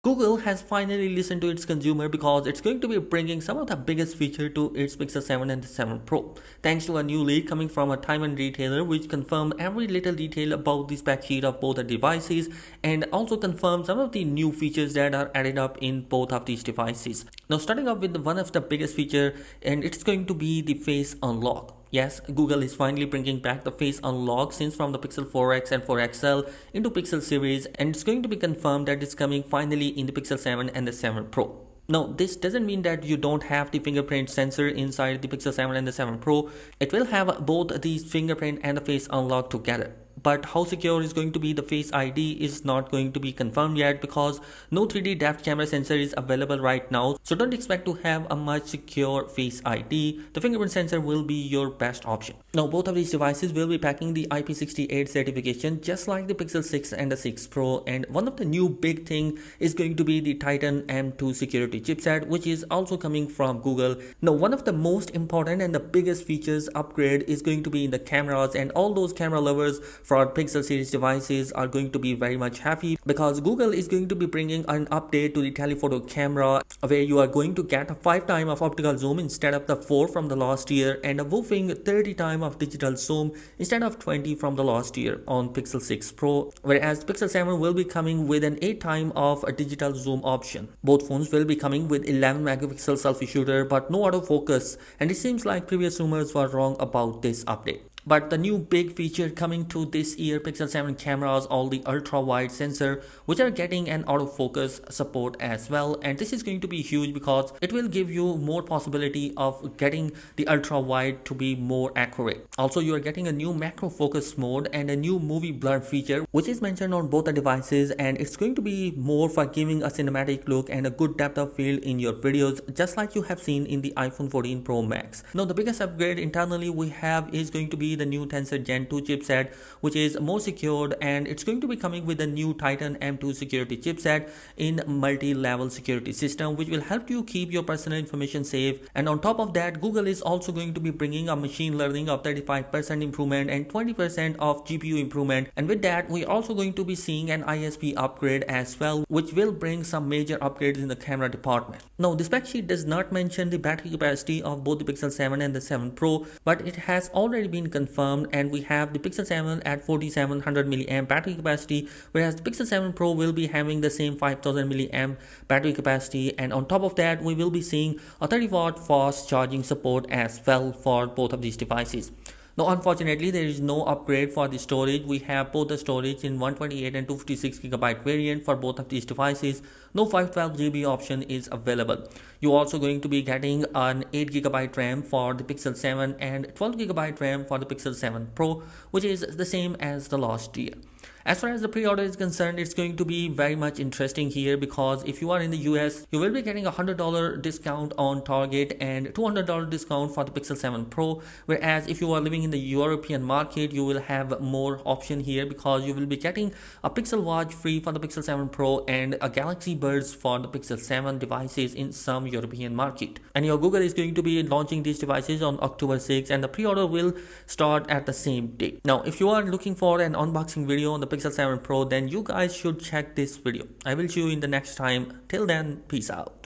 Google has finally listened to its consumer because it's going to be bringing some of the biggest feature to its Pixel 7 and the 7 Pro. Thanks to a new leak coming from a Taiwan retailer which confirmed every little detail about the spec sheet of both the devices and also confirmed some of the new features that are added up in both of these devices. Now starting off with one of the biggest feature, and it's going to be the face unlock. Yes, Google is finally bringing back the face unlock since from the Pixel 4X and 4 XL into Pixel series, and it's going to be confirmed that it's coming finally in the Pixel 7 and the 7 Pro. Now, this doesn't mean that you don't have the fingerprint sensor inside the Pixel 7 and the 7 Pro. It will have both the fingerprint and the face unlock together. But how secure is going to be the Face ID is not going to be confirmed yet because no 3D depth camera sensor is available right now. So don't expect to have a much secure Face ID. The fingerprint sensor will be your best option. Now both of these devices will be packing the IP68 certification just like the Pixel 6 and the 6 Pro. And one of the new big thing is going to be the Titan M2 security chipset, which is also coming from Google. Now one of the most important and the biggest features upgrade is going to be in the cameras, and all those camera lovers for Pixel series devices are going to be very much happy because Google is going to be bringing an update to the telephoto camera where you are going to get a 5 times of optical zoom instead of the 4 from the last year, and a whopping 30 times of digital zoom instead of 20 from the last year on Pixel 6 Pro, whereas Pixel 7 will be coming with an 8 times of a digital zoom option. Both phones will be coming with 11 megapixel selfie shooter but no autofocus, and it seems like previous rumors were wrong about this update. But the new big feature coming to this year Pixel 7 cameras, all the ultra wide sensor which are getting an autofocus support as well, and this is going to be huge because it will give you more possibility of getting the ultra wide to be more accurate. Also you are getting a new macro focus mode and a new movie blur feature which is mentioned on both the devices, and it's going to be more for giving a cinematic look and a good depth of field in your videos just like you have seen in the iPhone 14 Pro Max. Now the biggest upgrade internally we have is going to be the new Tensor Gen 2 chipset, which is more secured, and it's going to be coming with a new Titan M2 security chipset in multi-level security system which will help you keep your personal information safe. And on top of that, Google is also going to be bringing a machine learning of 35% improvement and 20% of GPU improvement, and with that we're also going to be seeing an ISP upgrade as well, which will bring some major upgrades in the camera department. Now the spec sheet does not mention the battery capacity of both the Pixel 7 and the 7 Pro, but it has already been confirmed, and we have the Pixel 7 at 4700 mAh battery capacity, whereas the Pixel 7 Pro will be having the same 5000 mAh battery capacity, and on top of that we will be seeing a 30-watt fast charging support as well for both of these devices. Now unfortunately there is no upgrade for the storage. We have both the storage in 128 and 256GB variant for both of these devices. No 512GB option is available. You're also going to be getting an 8GB RAM for the Pixel 7 and 12GB RAM for the Pixel 7 Pro, which is the same as the last year. As far as the pre-order is concerned, it's going to be very much interesting here because if you are in the US, you will be getting a $100 discount on Target and $200 discount for the Pixel 7 Pro, whereas if you are living in the European market, you will have more option here because you will be getting a Pixel Watch free for the Pixel 7 Pro and a Galaxy Buds for the Pixel 7 devices in some European market. And your Google is going to be launching these devices on October 6th, and the pre-order will start at the same date. Now if you are looking for an unboxing video on the Pixel 7 Pro, then you guys should check this video. I will see you in the next time. Till then, peace out.